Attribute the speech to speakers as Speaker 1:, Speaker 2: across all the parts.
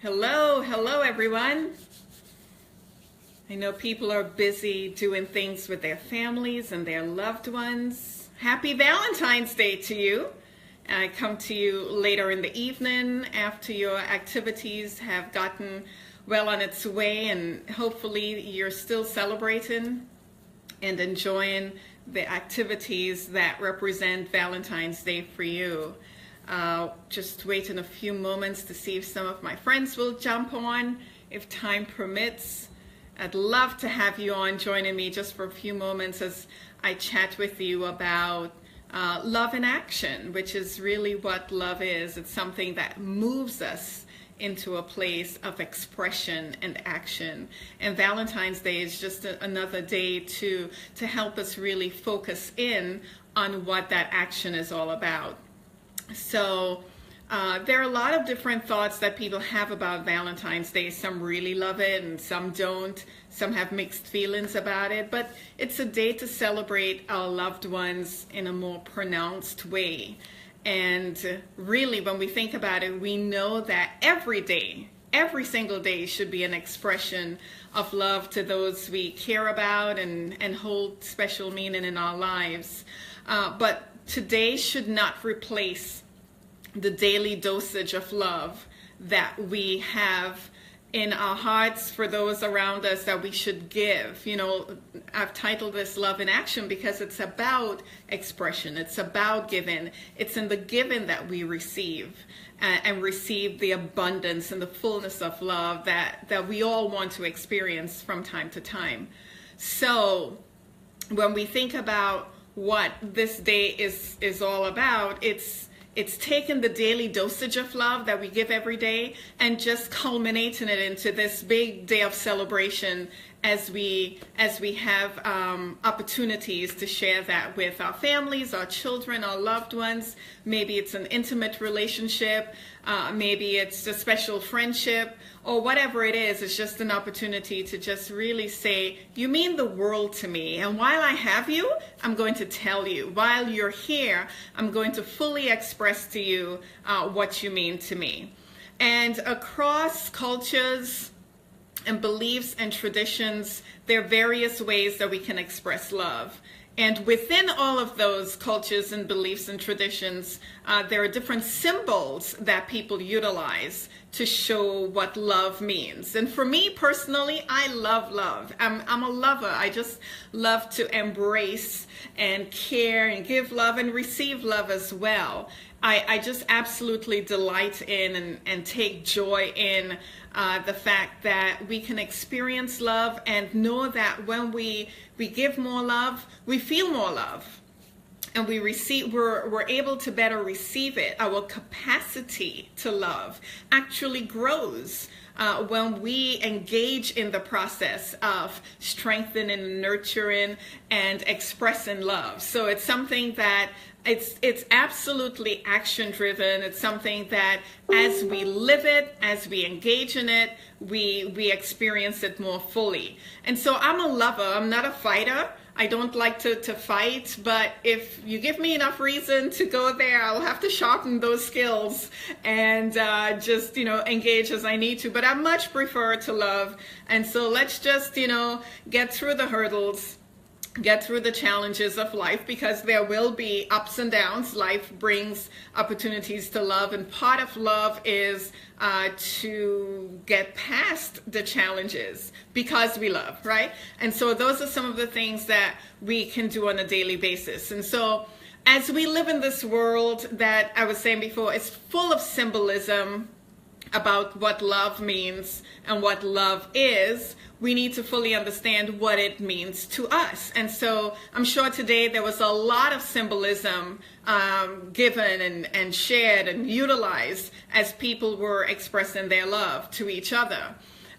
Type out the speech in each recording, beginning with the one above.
Speaker 1: Hello everyone. I know people are busy doing things with their families and their loved ones. Happy Valentine's Day to you. I come to you later in the evening after your activities have gotten well on its way, and hopefully you're still celebrating and enjoying the activities that represent Valentine's Day for you. Just waiting a few moments to see if some of my friends will jump on, if time permits. I'd love to have you on joining me just for a few moments as I chat with you about love in action, which is really what love is. It's something that moves us into a place of expression and action. And Valentine's Day is just another day to help us really focus in on what that action is all about. So there are a lot of different thoughts that people have about Valentine's Day. Some really love it and some don't. Some have mixed feelings about it, but it's a day to celebrate our loved ones in a more pronounced way. And really, when we think about it, we know that every day, every single day should be an expression of love to those we care about and hold special meaning in our lives. But today should not replace the daily dosage of love that we have in our hearts for those around us that we should give. You know, I've titled this Love in Action because it's about expression. It's about giving. It's in the giving that we receive and receive the abundance and the fullness of love that we all want to experience from time to time. So when we think about what this day is all about, it's taking the daily dosage of love that we give every day and just culminating it into this big day of celebration as we have opportunities to share that with our families, our children, our loved ones. Maybe it's an intimate relationship, maybe it's a special friendship, or whatever it is. It's just an opportunity to just really say, you mean the world to me, and while I have you, I'm going to tell you. While you're here, I'm going to fully express to you what you mean to me. And across cultures and beliefs and traditions, there are various ways that we can express love. And within all of those cultures and beliefs and traditions, there are different symbols that people utilize to show what love means. And for me personally, I love love. I'm a lover. I just love to embrace and care and give love and receive love as well. I just absolutely delight in and take joy in the fact that we can experience love and know that when we give more love, we feel more love. And we're able to better receive it. Our capacity to love actually grows when we engage in the process of strengthening, nurturing, and expressing love. So it's something that it's absolutely action driven. It's something that as we live it, as we engage in it, we experience it more fully. And so I'm a lover. I'm not a fighter. I don't like to fight, but if you give me enough reason to go there, I'll have to sharpen those skills and just, engage as I need to. But I much prefer to love. And so let's just, get through the hurdles, get through the challenges of life, because there will be ups and downs. Life brings opportunities to love, and part of love is to get past the challenges because we love, right? And so those are some of the things that we can do on a daily basis. And so as we live in this world that I was saying before, it's full of symbolism about what love means and what love is, we need to fully understand what it means to us. And so I'm sure today there was a lot of symbolism given and shared and utilized as people were expressing their love to each other.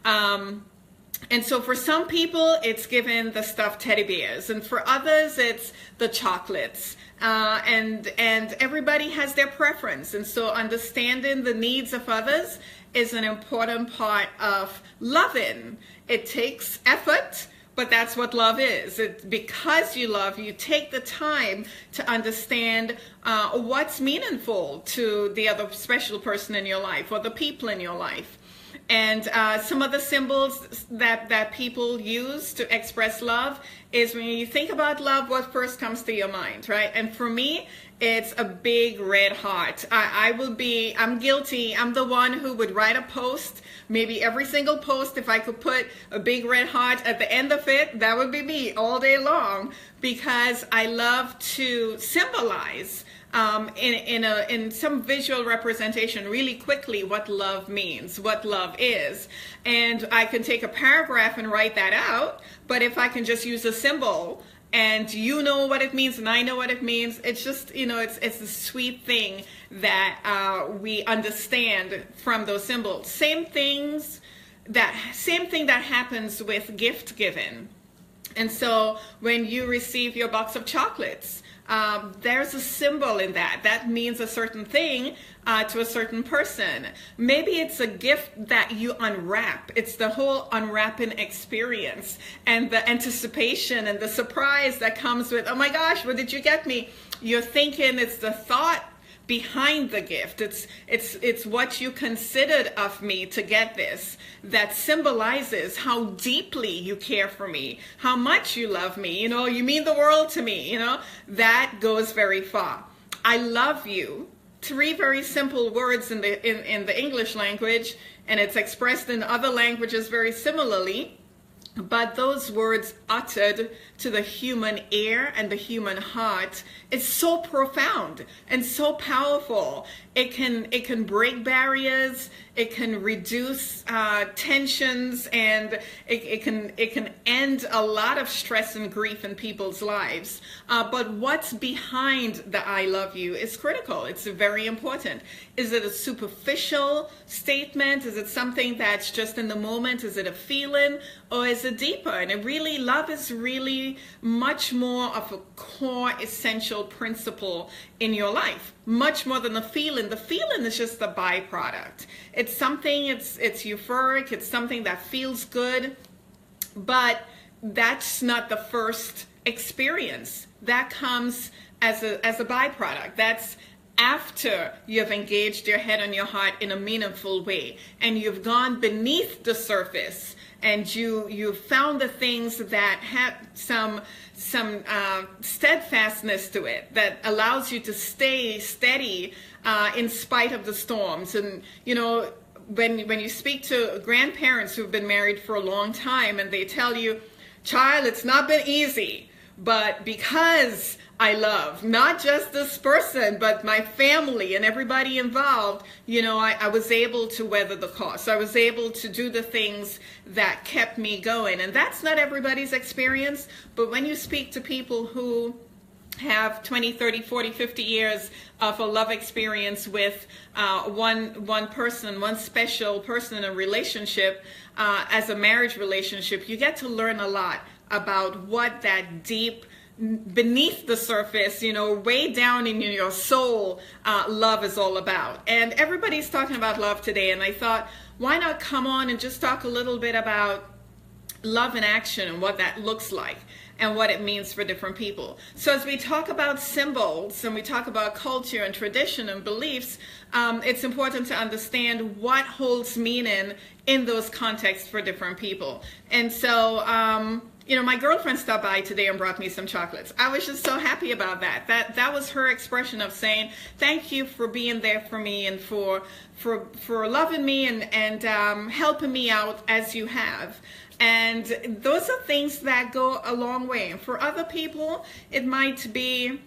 Speaker 1: And so for some people, it's given the stuffed teddy bears, and for others, it's the chocolates. And everybody has their preference. And so understanding the needs of others is an important part of loving. It takes effort, but that's what love is. Because you love, you take the time to understand what's meaningful to the other special person in your life or the people in your life. And some of the symbols that people use to express love is when you think about love, what first comes to your mind, right? And for me, it's a big red heart. I'm guilty. I'm the one who would write a post, maybe every single post, if I could put a big red heart at the end of it, that would be me all day long, because I love to symbolize in some visual representation really quickly what love means, what love is. And I can take a paragraph and write that out, but if I can just use a symbol and you know what it means and I know what it means, it's just, it's a sweet thing that we understand from those symbols. Same thing that happens with gift giving. And so when you receive your box of chocolates, there's a symbol in that. That means a certain thing to a certain person. Maybe it's a gift that you unwrap. It's the whole unwrapping experience and the anticipation and the surprise that comes with, oh my gosh, what did you get me? You're thinking it's the thought behind the gift. It's what you considered of me to get this that symbolizes how deeply you care for me, how much you love me, you mean the world to me, that goes very far. I love you. 3 very simple words in the English language, and it's expressed in other languages very similarly. But those words uttered to the human ear and the human heart is so profound and so powerful. It can break barriers. It can reduce tensions, and it can end a lot of stress and grief in people's lives. But what's behind the I love you is critical. It's very important. Is it a superficial statement? Is it something that's just in the moment? Is it a feeling? Or is it deeper? And love is really much more of a core essential principle in your life, much more than the feeling. The feeling is just a byproduct. It's something, it's euphoric, it's something that feels good, but that's not the first experience. That comes as a byproduct. That's after you've engaged your head and your heart in a meaningful way, and you've gone beneath the surface, and you found the things that have some steadfastness to it, that allows you to stay steady in spite of the storms. And when you speak to grandparents who've been married for a long time, and they tell you, child, it's not been easy, but because I love not just this person, but my family and everybody involved, I was able to weather the cost. I was able to do the things that kept me going. And that's not everybody's experience. But when you speak to people who have 20, 30, 40, 50 years of a love experience with one person, one special person in a relationship, as a marriage relationship, you get to learn a lot about what that deep, beneath the surface, way down in your soul, love is all about. And everybody's talking about love today, and I thought, why not come on and just talk a little bit about love in action and what that looks like and what it means for different people. So as we talk about symbols and we talk about culture and tradition and beliefs, it's important to understand what holds meaning in those contexts for different people. And so my girlfriend stopped by today and brought me some chocolates. I was just so happy about that. That was her expression of saying, thank you for being there for me and for loving me and helping me out as you have. And those are things that go a long way. And for other people, it might be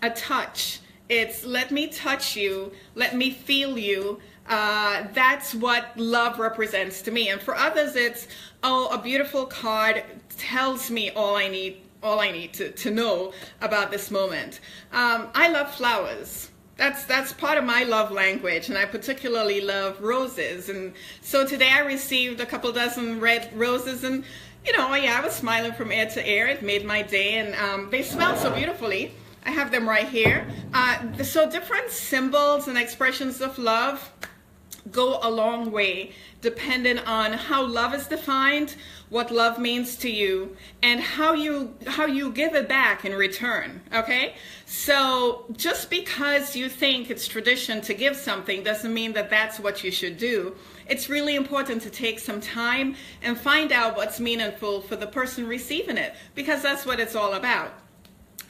Speaker 1: a touch. It's let me touch you, let me feel you. That's what love represents to me. And for others, it's, a beautiful card tells me all I need to know about this moment. I love flowers. That's part of my love language, and I particularly love roses. And so today I received a couple dozen red roses, and I was smiling from ear to ear. It made my day, and they smell so beautifully. I have them right here. So different symbols and expressions of love. go a long way, depending on how love is defined, what love means to you, and how you give it back in return. Okay, so just because you think it's tradition to give something doesn't mean that that's what you should do. It's really important to take some time and find out what's meaningful for the person receiving it, because that's what it's all about.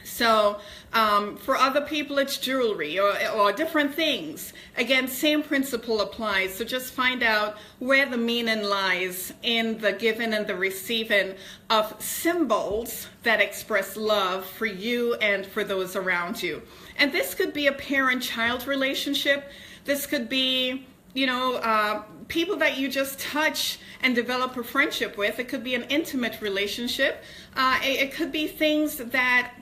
Speaker 1: So for other people, it's jewelry or different things. Again, same principle applies. So just find out where the meaning lies in the giving and the receiving of symbols that express love for you and for those around you. And this could be a parent-child relationship. This could be, you know, people that you just touch and develop a friendship with. It could be an intimate relationship. It could be things that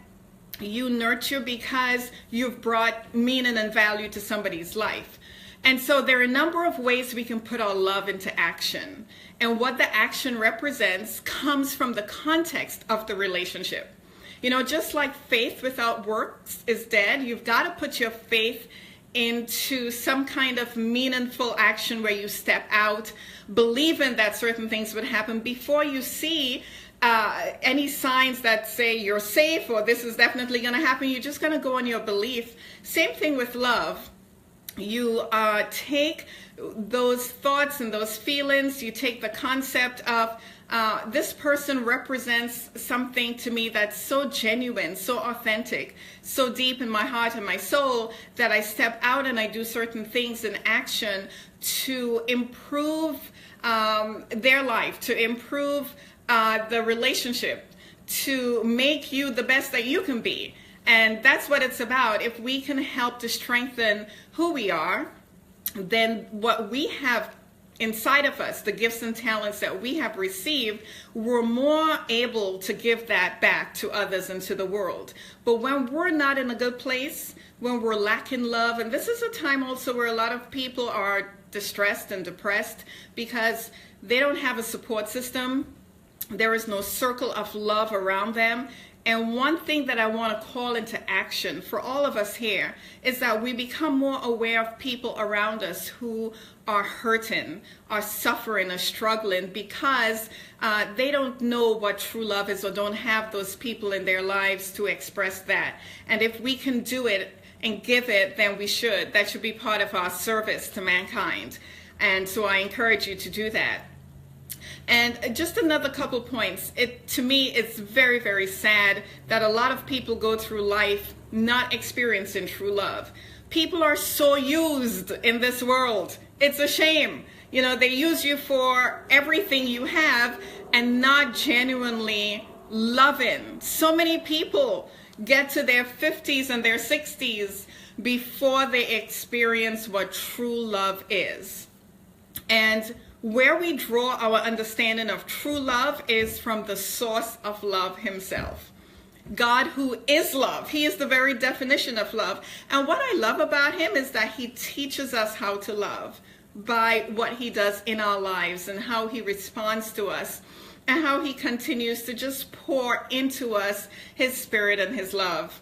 Speaker 1: you nurture because you've brought meaning and value to somebody's life. And so there are a number of ways we can put our love into action. And what the action represents comes from the context of the relationship. You know, just like faith without works is dead, you've got to put your faith into some kind of meaningful action where you step out, believing that certain things would happen before you see any signs that say you're safe or this is definitely going to happen. You're just going to go on your belief. Same thing with love. You take those thoughts and those feelings, you take the concept of this person represents something to me that's so genuine, so authentic, so deep in my heart and my soul that I step out and I do certain things in action to improve their life, to improve the relationship, to make you the best that you can be. And that's what it's about. If we can help to strengthen who we are, then what we have inside of us, the gifts and talents that we have received, we're more able to give that back to others and to the world. But when we're not in a good place, when we're lacking love, and this is a time also where a lot of people are distressed and depressed because they don't have a support system. There is no circle of love around them. And one thing that I want to call into action for all of us here is that we become more aware of people around us who are hurting, are suffering, are struggling because they don't know what true love is or don't have those people in their lives to express that. And if we can do it and give it, then we should. That should be part of our service to mankind. And so I encourage you to do that. And just another couple points. To me, it's very, very sad that a lot of people go through life not experiencing true love. People are so used in this world. It's a shame. You know, they use you for everything you have and not genuinely loving. So many people get to their 50s and their 60s before they experience what true love is. And where we draw our understanding of true love is from the source of love himself. God, who is love. He is the very definition of love. And what I love about him is that he teaches us how to love by what he does in our lives and how he responds to us and how he continues to just pour into us his spirit and his love.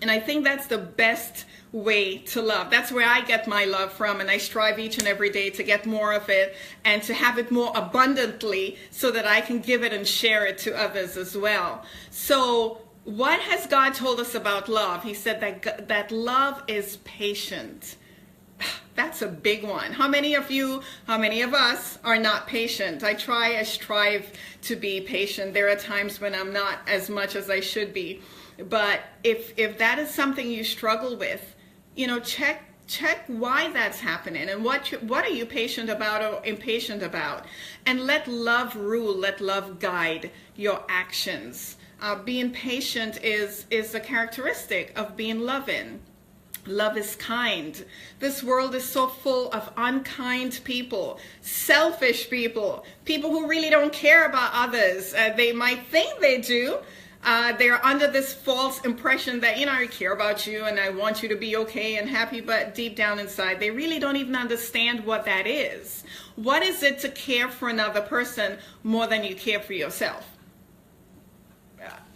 Speaker 1: And I think that's the best way to love. That's where I get my love from, and I strive each and every day to get more of it and to have it more abundantly so that I can give it and share it to others as well. So what has God told us about love? He said that love is patient. That's a big one. How many of us are not patient? I strive to be patient. There are times when I'm not as much as I should be. But if that is something you struggle with, you know, check why that's happening and what are you patient about or impatient about, and let love rule, let love guide your actions. Being patient is a characteristic of being loving. Love is kind. This world is so full of unkind people, selfish people, people who really don't care about others. They might think they do. They're under this false impression that, you know, I care about you and I want you to be okay and happy, but deep down inside, they really don't even understand what that is. What is it to care for another person more than you care for yourself?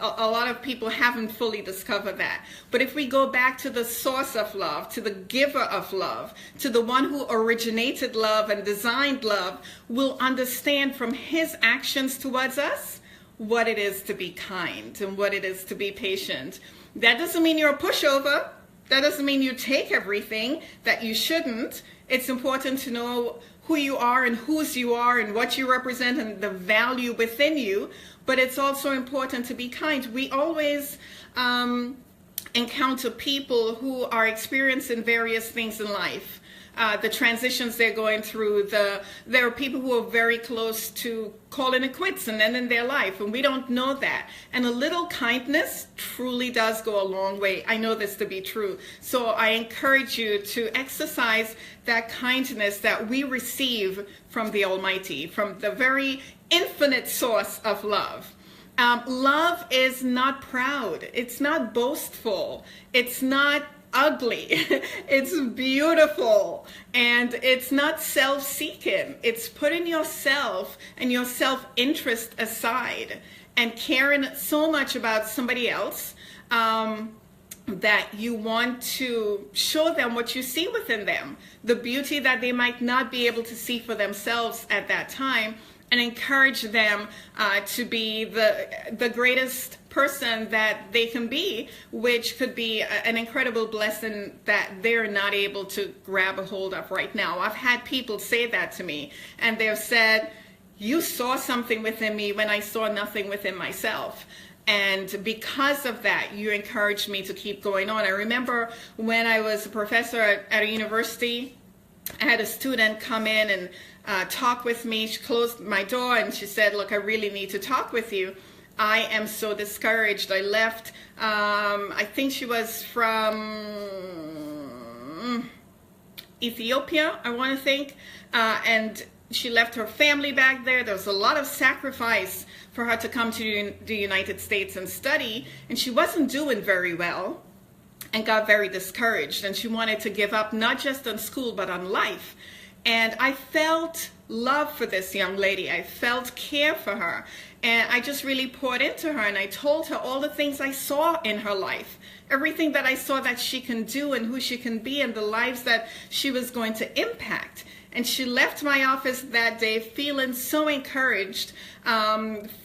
Speaker 1: a lot of people haven't fully discovered that. But if we go back to the source of love, to the giver of love, to the one who originated love and designed love, we'll understand from his actions towards us what it is to be kind and what it is to be patient. That doesn't mean you're a pushover. That doesn't mean you take everything that you shouldn't. It's important to know who you are and whose you are and what you represent and the value within you. But it's also important to be kind. We always encounter people who are experiencing various things in life. The transitions they're going through, there are people who are very close to calling it quits and ending their life, and we don't know that. And a little kindness truly does go a long way. I know this to be true. So I encourage you to exercise that kindness that we receive from the Almighty, from the very infinite source of love. Love is not proud. It's not boastful. It's not ugly. It's beautiful, and it's not self-seeking. It's putting yourself and your self-interest aside and caring so much about somebody else that you want to show them what you see within them, the beauty that they might not be able to see for themselves at that time, and encourage them to be the greatest person that they can be, which could be an incredible blessing that they're not able to grab a hold of right now. I've had people say that to me, and they've said, you saw something within me when I saw nothing within myself. And because of that, you encouraged me to keep going on. I remember when I was a professor at a university, I had a student come in and talk with me. She closed my door and she said, look, I really need to talk with you. I am so discouraged. I left, I think she was from Ethiopia, I want to think, and she left her family back there. There was a lot of sacrifice for her to come to the United States and study, and she wasn't doing very well and got very discouraged, and she wanted to give up not just on school but on life. And I felt love for this young lady. I felt care for her, and I just really poured into her, and I told her all the things I saw in her life, everything that I saw that she can do and who she can be and the lives that she was going to impact. And she left my office that day feeling so encouraged,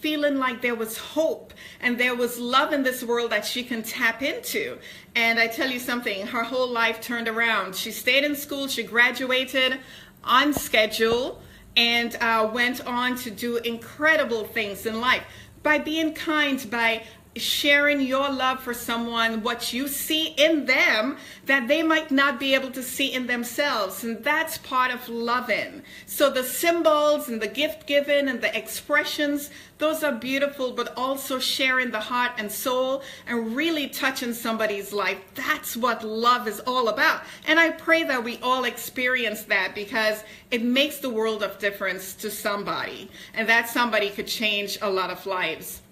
Speaker 1: feeling like there was hope and there was love in this world that she can tap into. And I tell you something, her whole life turned around. She stayed in school, she graduated on schedule, and went on to do incredible things in life by being kind, by sharing your love for someone, what you see in them that they might not be able to see in themselves. And that's part of loving. So the symbols and the gift giving and the expressions, those are beautiful, but also sharing the heart and soul and really touching somebody's life. That's what love is all about. And I pray that we all experience that, because it makes the world of difference to somebody, and that somebody could change a lot of lives.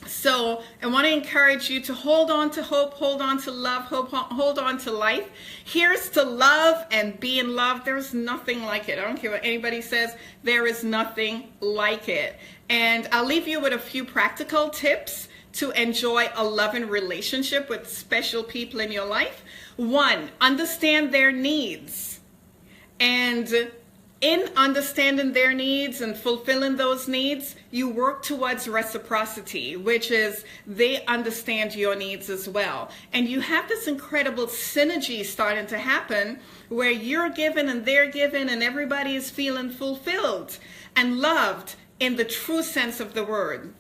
Speaker 1: So I want to encourage you to hold on to hope, hold on to love, hold on to life. Here's to love and be in love. There's nothing like it. I don't care what anybody says. There is nothing like it. And I'll leave you with a few practical tips to enjoy a loving relationship with special people in your life. 1, understand their needs. And in understanding their needs and fulfilling those needs, you work towards reciprocity, which is they understand your needs as well. And you have this incredible synergy starting to happen where you're given and they're given and everybody is feeling fulfilled and loved in the true sense of the word.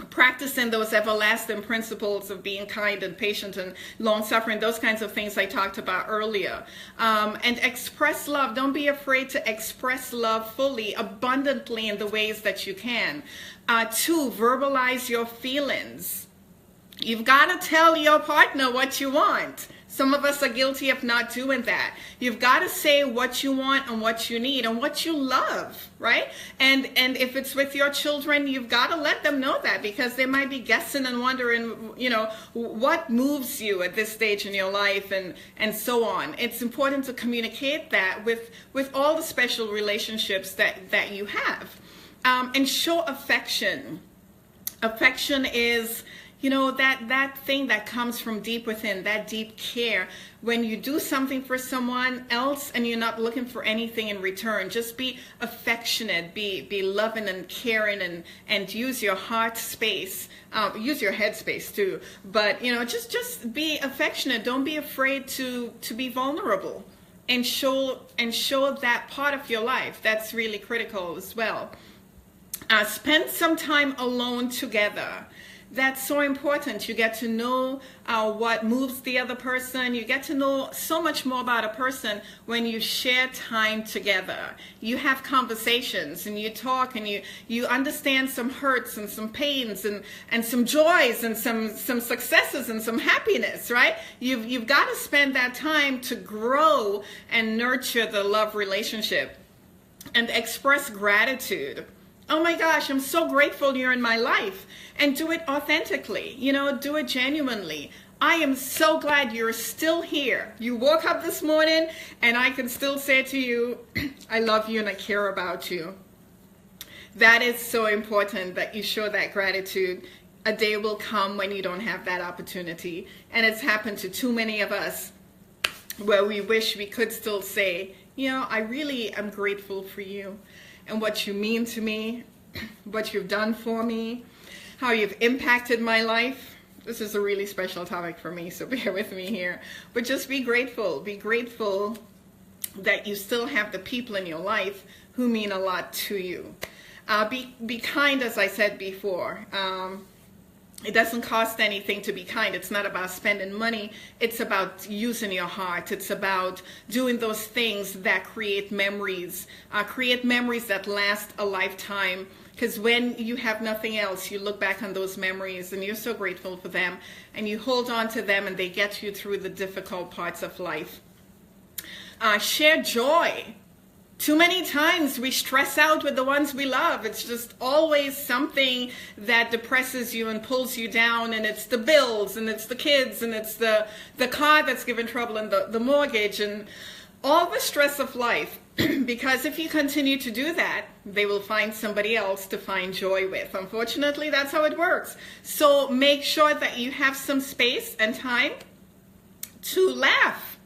Speaker 1: Practicing those everlasting principles of being kind and patient and long-suffering, those kinds of things I talked about earlier. And express love. Don't be afraid to express love fully, abundantly in the ways that you can. 2, verbalize your feelings. You've got to tell your partner what you want. Some of us are guilty of not doing that. You've got to say what you want and what you need and what you love, right? And if it's with your children, you've got to let them know that, because they might be guessing and wondering, you know, what moves you at this stage in your life and so on. It's important to communicate that with all the special relationships that you have. And show affection. Affection is, You know, that thing that comes from deep within, that deep care. When you do something for someone else and you're not looking for anything in return, just be affectionate, be loving and caring, and use your heart space, use your head space too. But, you know, just be affectionate. Don't be afraid to be vulnerable and show that part of your life. That's really critical as well. Spend some time alone together. That's so important. You get to know what moves the other person. You get to know so much more about a person when you share time together. You have conversations and you talk and you understand some hurts and some pains and some joys and some successes and some happiness, right? You've got to spend that time to grow and nurture the love relationship and express gratitude. Oh my gosh, I'm so grateful you're in my life. And do it authentically, you know, do it genuinely. I am so glad you're still here. You woke up this morning and I can still say to you, I love you and I care about you. That is so important, that you show that gratitude. A day will come when you don't have that opportunity. And it's happened to too many of us, where we wish we could still say, you know, I really am grateful for you and what you mean to me, what you've done for me, how you've impacted my life. This is a really special topic for me, so bear with me here. But just be grateful. Be grateful that you still have the people in your life who mean a lot to you. Be kind, as I said before. It doesn't cost anything to be kind. It's not about spending money. It's about using your heart. It's about doing those things that create memories that last a lifetime. Because when you have nothing else, you look back on those memories and you're so grateful for them, and you hold on to them, and they get you through the difficult parts of life. Share joy. Too many times we stress out with the ones we love. It's just always something that depresses you and pulls you down, and it's the bills, and it's the kids, and it's the car that's giving trouble, and the mortgage, and all the stress of life. Because if you continue to do that, they will find somebody else to find joy with. Unfortunately, that's how it works. So make sure that you have some space and time to laugh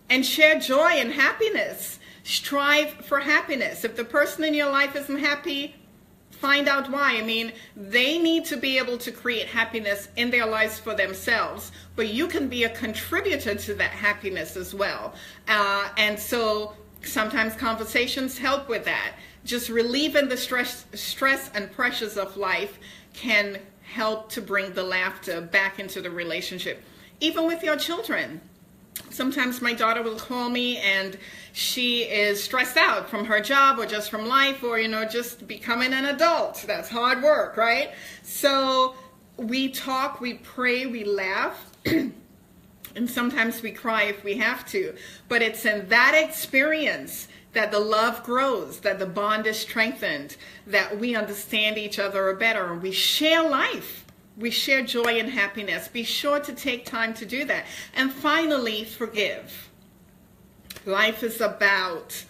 Speaker 1: and share joy and happiness. Strive for happiness. If the person in your life isn't happy, find out why. I mean, they need to be able to create happiness in their lives for themselves, but you can be a contributor to that happiness as well. And so sometimes conversations help with that. Just relieving the stress and pressures of life can help to bring the laughter back into the relationship. Even with your children. Sometimes my daughter will call me and she is stressed out from her job or just from life, or, you know, just becoming an adult. That's hard work, right? So we talk, we pray, we laugh, and sometimes we cry if we have to. But it's in that experience that the love grows, that the bond is strengthened, that we understand each other better, and we share life. We share joy and happiness. Be sure to take time to do that. And finally, forgive. Life is about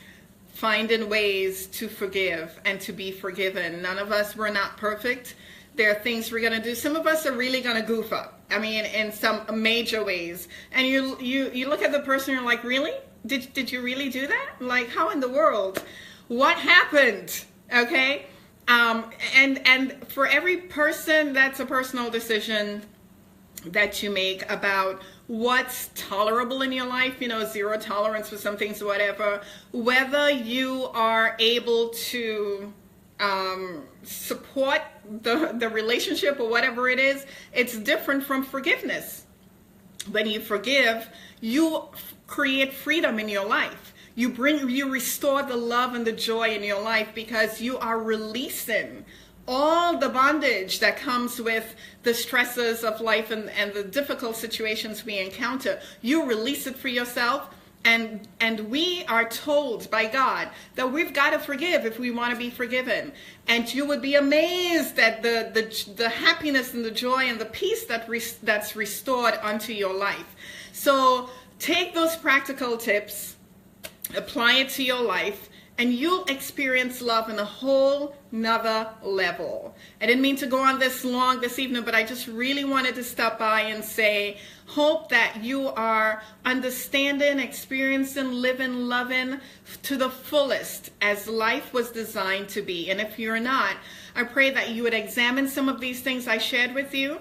Speaker 1: finding ways to forgive and to be forgiven. None of us, we're not perfect. There are things we're going to do. Some of us are really going to goof up. I mean, in some major ways. And you look at the person and you're like, really? Did you really do that? Like, how in the world? What happened? Okay? And for every person, that's a personal decision that you make about what's tolerable in your life, you know, 0 tolerance for some things, whatever. Whether you are able to support the relationship or whatever it is, it's different from forgiveness. When you forgive, you create freedom in your life. You restore the love and the joy in your life, because you are releasing all the bondage that comes with the stresses of life and the difficult situations we encounter. You release it for yourself, and we are told by God that we've got to forgive if we want to be forgiven. And you would be amazed at the happiness and the joy and the peace that's restored unto your life. So take those practical tips, apply it to your life, and you'll experience love in a whole nother level. I didn't mean to go on this long this evening, but I just really wanted to stop by and say, hope that you are understanding, experiencing, living, loving to the fullest as life was designed to be. And if you're not, I pray that you would examine some of these things I shared with you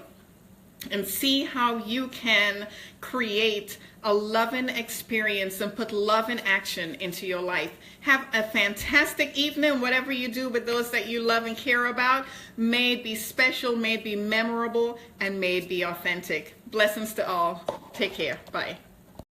Speaker 1: and see how you can create a loving experience and put love in action into your life. Have a fantastic evening. Whatever you do with those that you love and care about, may it be special, may it be memorable, and may it be authentic. Blessings to all. Take care. Bye.